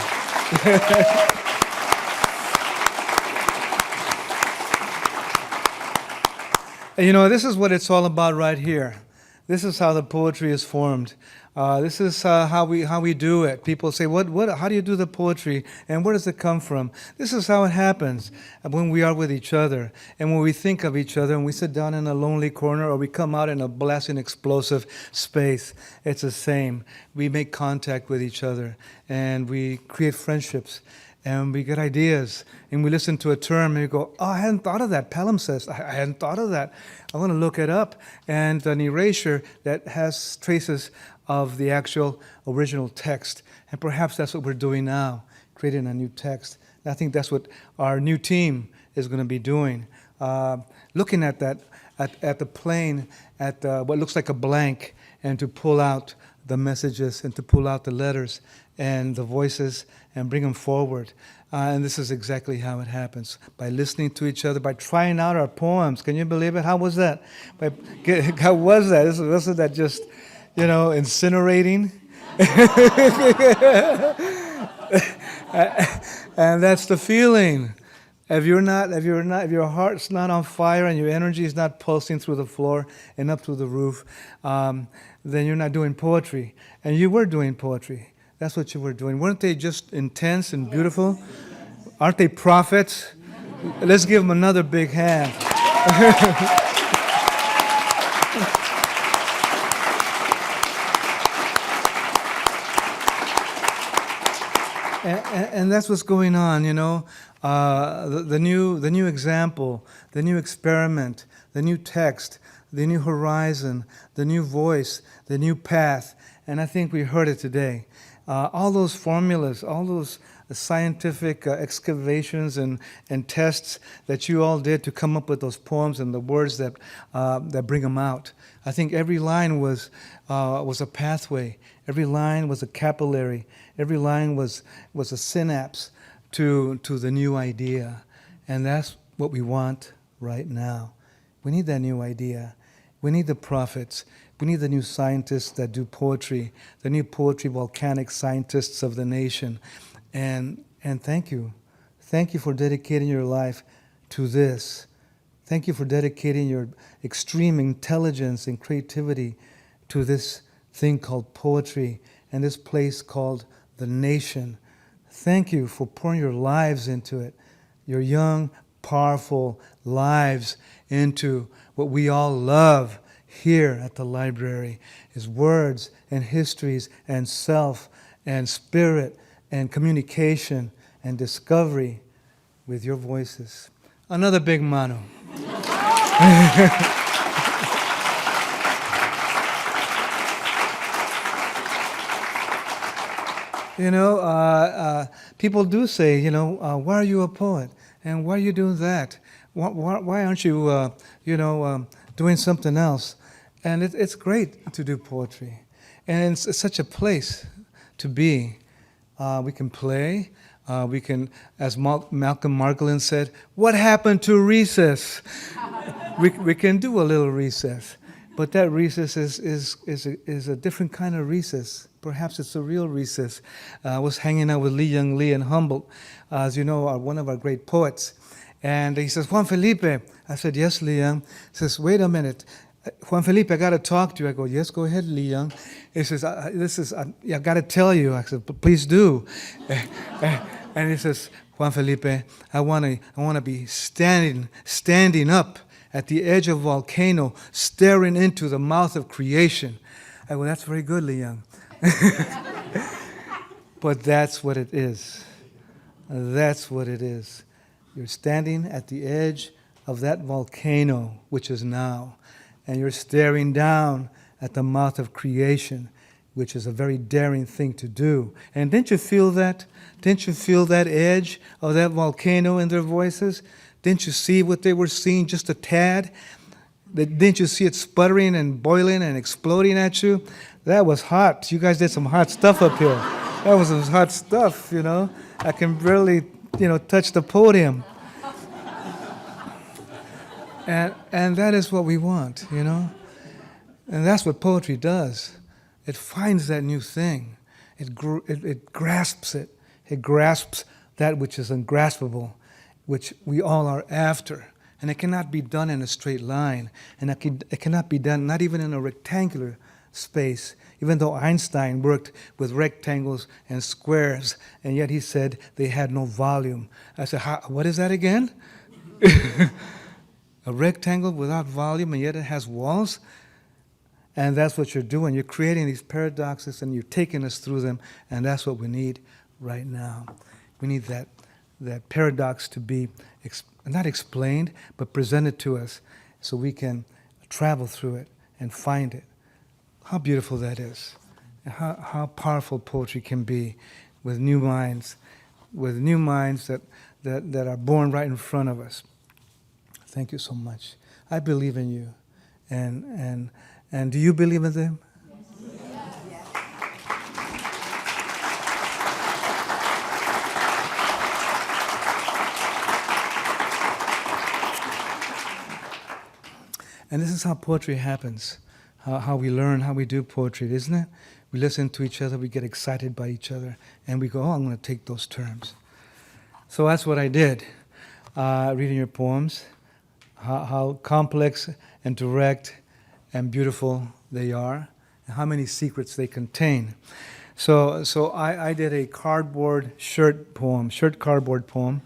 And you know, this is what it's all about right here. This is how the poetry is formed. This is how we do it. People say, how do you do the poetry, and where does it come from? This is how it happens when we are with each other, and when we think of each other, and we sit down in a lonely corner, or we come out in a blasting, explosive space. It's the same. We make contact with each other, and we create friendships, and we get ideas, and we listen to a term, and we go, oh, I hadn't thought of that. Palimpsest, I hadn't thought of that. I want to look it up, and an erasure that has traces of the actual original text. And perhaps that's what we're doing now, creating a new text. And I think that's what our new team is going to be doing. Looking at that, at the plane, at what looks like a blank, and to pull out the messages and to pull out the letters and the voices and bring them forward. And this is exactly how it happens, by listening to each other, by trying out our poems. Can you believe it? How was that? How was that? Wasn't that just, you know, incinerating? And that's the feeling. If your heart's not on fire and your energy is not pulsing through the floor and up through the roof, then you're not doing poetry. And you were doing poetry. That's what you were doing. Weren't they just intense and beautiful? Aren't they prophets? Let's give them another big hand. And that's what's going on, you know. The new example, the new experiment, the new text, the new horizon, the new voice, the new path. And I think we heard it today. All those formulas, all those scientific excavations and tests that you all did to come up with those poems and the words that bring them out. I think every line was a pathway. Every line was a capillary. Every line was a synapse to the new idea. And that's what we want right now. We need that new idea. We need the prophets. We need the new scientists that do poetry, the new poetry volcanic scientists of the nation. And thank you. Thank you for dedicating your life to this. Thank you for dedicating your extreme intelligence and creativity to this thing called poetry and this place called the nation. Thank you for pouring your lives into it, your young, powerful lives into what we all love here at the library, is words and histories and self and spirit and communication and discovery with your voices. Another big mano. You know, people do say, you know, why are you a poet? And why are you doing that? Why aren't you, doing something else? And it's great to do poetry. And it's such a place to be. We can play. We can, as Malcolm Margolin said, what happened to recess? we can do a little recess. But that recess is a different kind of recess. Perhaps it's a real recess. I was hanging out with Lee Young Lee and Humboldt, as you know, one of our great poets. And he says, Juan Felipe. I said, yes, Leon. He says, wait a minute. Juan Felipe, I got to talk to you. I go, yes, go ahead, Leon. He says, I got to tell you. I said, please do. And he says, Juan Felipe, I want to be standing up at the edge of a volcano, staring into the mouth of creation. I go, that's very good, Leon. But that's what it is. That's what it is. You're standing at the edge of that volcano, which is now, and you're staring down at the mouth of creation, which is a very daring thing to do. And didn't you feel that? Didn't you feel that edge of that volcano in their voices? Didn't you see what they were seeing, just a tad? Didn't you see it sputtering and boiling and exploding at you? That was hot. You guys did some hot stuff up here. That was some hot stuff, you know. I can barely, touch the podium. And that is what we want, And that's what poetry does. It finds that new thing. It grasps it. It grasps that which is ungraspable, which we all are after. And it cannot be done in a straight line. And it cannot be done not even in a rectangular space, even though Einstein worked with rectangles and squares, and yet he said they had no volume. I said, what is that again? A rectangle without volume, and yet it has walls? And that's what you're doing. You're creating these paradoxes, and you're taking us through them, and that's what we need right now. We need that paradox to be not explained, but presented to us so we can travel through it and find it. How beautiful that is. How powerful poetry can be with new minds that are born right in front of us. Thank you so much. I believe in you. And do you believe in them? Yes. And this is how poetry happens. How we learn, how we do poetry, isn't it? We listen to each other, we get excited by each other, and we go, I'm going to take those terms. So that's what I did, reading your poems, how complex and direct and beautiful they are, and how many secrets they contain. So I did a shirt cardboard poem.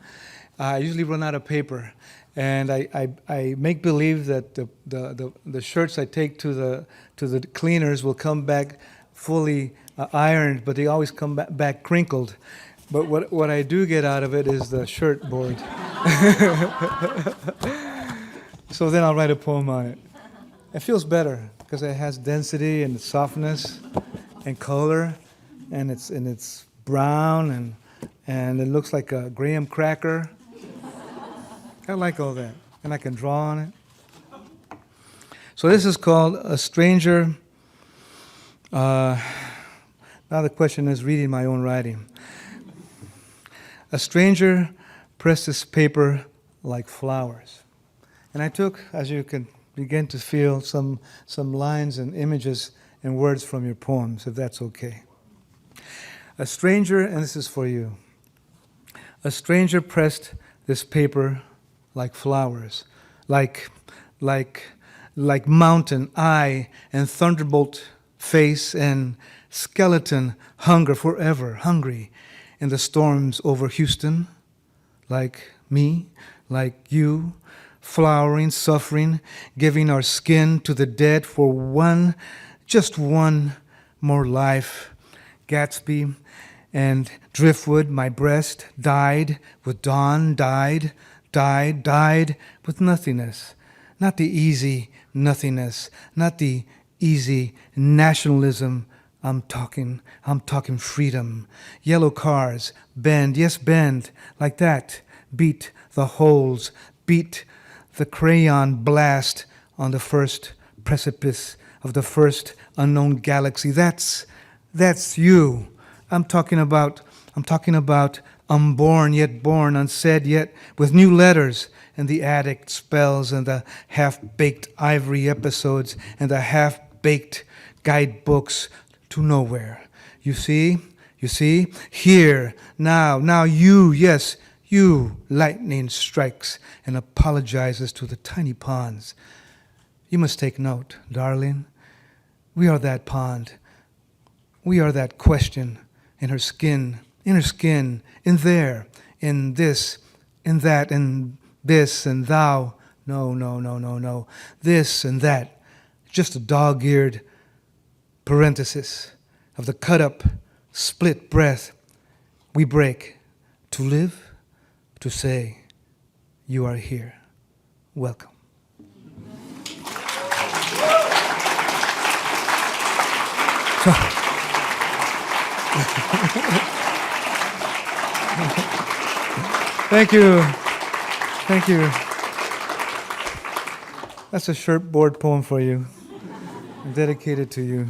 I usually run out of paper. And I make believe that the shirts I take to the cleaners will come back fully ironed, but they always come back crinkled. But what I do get out of it is the shirt board. So then I'll write a poem on it. It feels better because it has density and softness and color, and it's brown and it looks like a graham cracker. I like all that, and I can draw on it. So this is called A Stranger. Now the question is reading my own writing. A stranger pressed his paper like flowers. And I took, as you can begin to feel, some lines and images and words from your poems, if that's okay. A stranger, and this is for you. A stranger pressed this paper like flowers, like mountain eye and thunderbolt face and skeleton hunger forever, hungry in the storms over Houston, like me, like you, flowering, suffering, giving our skin to the dead for just one more life. Gatsby and driftwood, my breast died with dawn, died with nothingness. Not the easy nothingness, not the easy nationalism. I'm talking freedom. Yellow cars, bend, yes, bend, like that. Beat the holes, beat the crayon blast on the first precipice of the first unknown galaxy. That's you. I'm talking about unborn yet born, unsaid yet with new letters, and the addict spells and the half-baked ivory episodes and the half-baked guidebooks to nowhere. You see? Here, now you, yes, You, lightning strikes and apologizes to the tiny ponds. You must take note, darling. We are that pond. We are that question in her skin, in there, in this, in that, in this and thou. No, no, no, no, no. This and that. Just a dog-eared parenthesis of the cut-up, split breath we break to live, to say, you are here. Welcome. So, thank you. Thank you. That's a shirtboard poem for you, dedicated to you.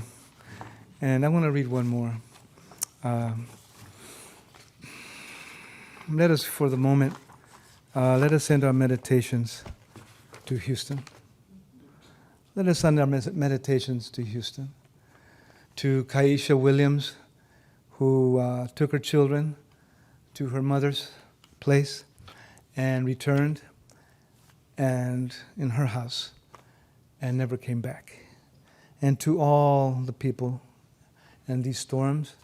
And I want to read one more. Let us, for the moment, let us send our meditations to Houston. Let us send our meditations to Houston. To Kaisha Williams, who took her children to her mother's place and returned and in her house and never came back. And to all the people in these storms,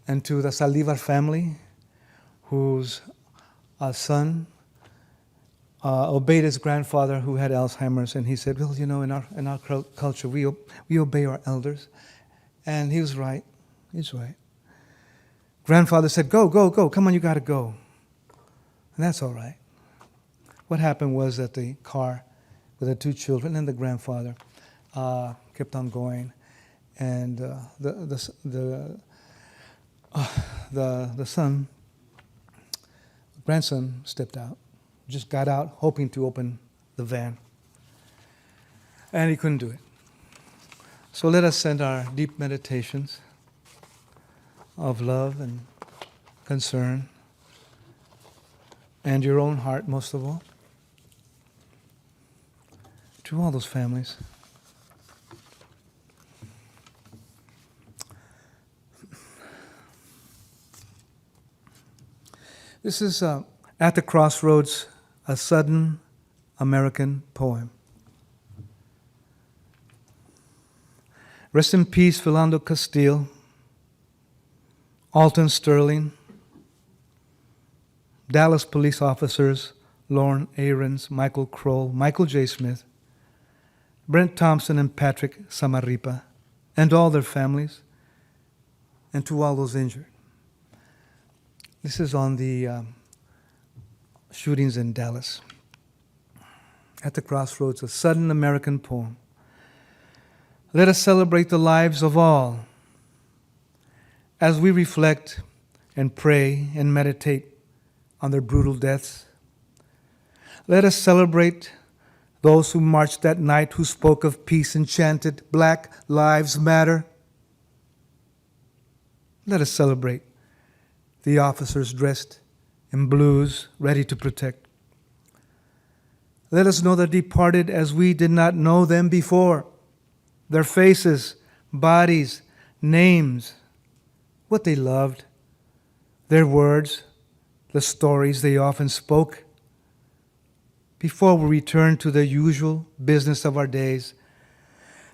and to the Salivar family, whose son obeyed his grandfather who had Alzheimer's, and he said, well, you know, in our culture, we obey our elders. And he was right. He's right. Grandfather said, go, go, go. Come on, you got to go. And that's all right. What happened was that the car with the two children and the grandfather kept on going, and the grandson stepped out, just got out, hoping to open the van, and he couldn't do it. So let us send our deep meditations of love and concern, and your own heart most of all, to all those families. This is At the Crossroads, a sudden American poem. Rest in peace, Philando Castile, Alton Sterling, Dallas police officers, Lorne Ahrens, Michael Kroll, Michael J. Smith, Brent Thompson and Patrick Samarripa, and all their families, and to all those injured. This is on the shootings in Dallas. At the Crossroads, a sudden American poem. Let us celebrate the lives of all as we reflect and pray and meditate on their brutal deaths. Let us celebrate those who marched that night, who spoke of peace and chanted, Black Lives Matter. Let us celebrate the officers dressed in blues, ready to protect. Let us know the departed as we did not know them before. Their faces, bodies, names, what they loved, their words, the stories they often spoke. Before we return to the usual business of our days,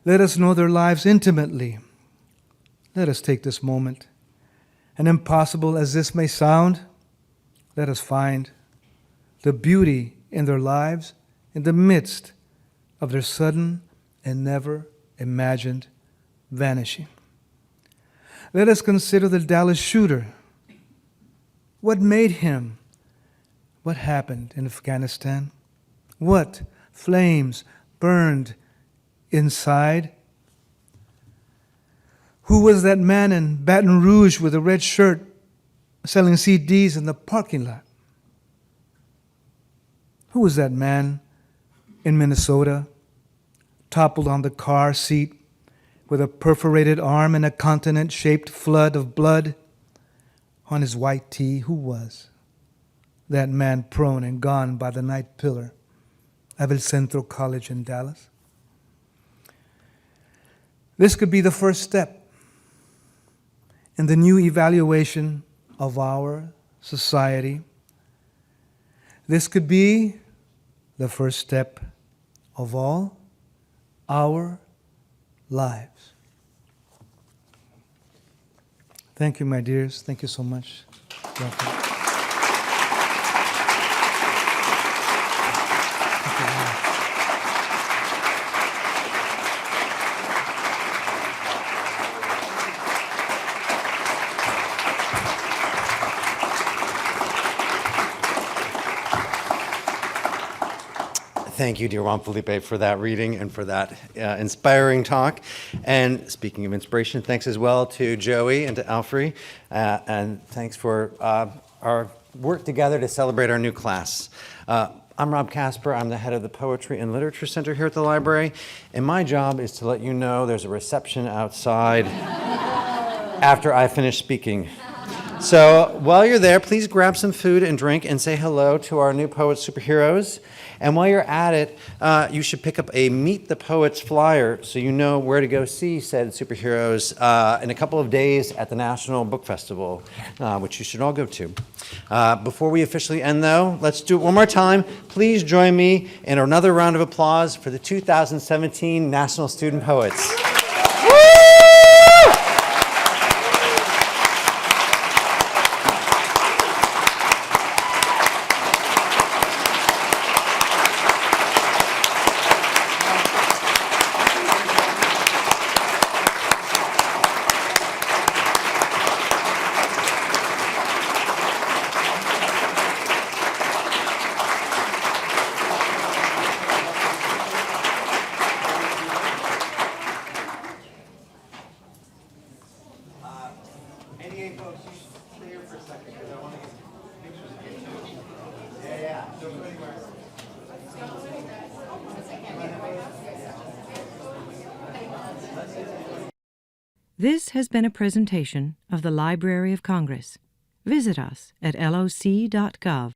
let us know their lives intimately. Let us take this moment, and impossible as this may sound, let us find the beauty in their lives in the midst of their sudden and never imagined vanishing. Let us consider the Dallas shooter. What made him? What happened in Afghanistan? What flames burned inside? Who was that man in Baton Rouge with a red shirt selling CDs in the parking lot? Who was that man in Minnesota, toppled on the car seat with a perforated arm and a continent-shaped flood of blood on his white tee? Who was that man prone and gone by the night pillar of El Centro College in Dallas? This could be the first step in the new evaluation of our society This could be the first step of all our lives. Thank you, my dears. Thank you so much. Welcome. Thank you, dear Juan Felipe, for that reading and for that inspiring talk. And speaking of inspiration, thanks as well to Joey and to Alfrey. And thanks for our work together to celebrate our new class. I'm Rob Casper. I'm the head of the Poetry and Literature Center here at the library. And my job is to let you know there's a reception outside after I finish speaking. So while you're there, please grab some food and drink and say hello to our new poet superheroes. And while you're at it, you should pick up a Meet the Poets flyer so you know where to go see said superheroes in a couple of days at the National Book Festival, which you should all go to. Before we officially end, though, let's do it one more time. Please join me in another round of applause for the 2017 National Student Poets. This has been a presentation of the Library of Congress. Visit us at loc.gov.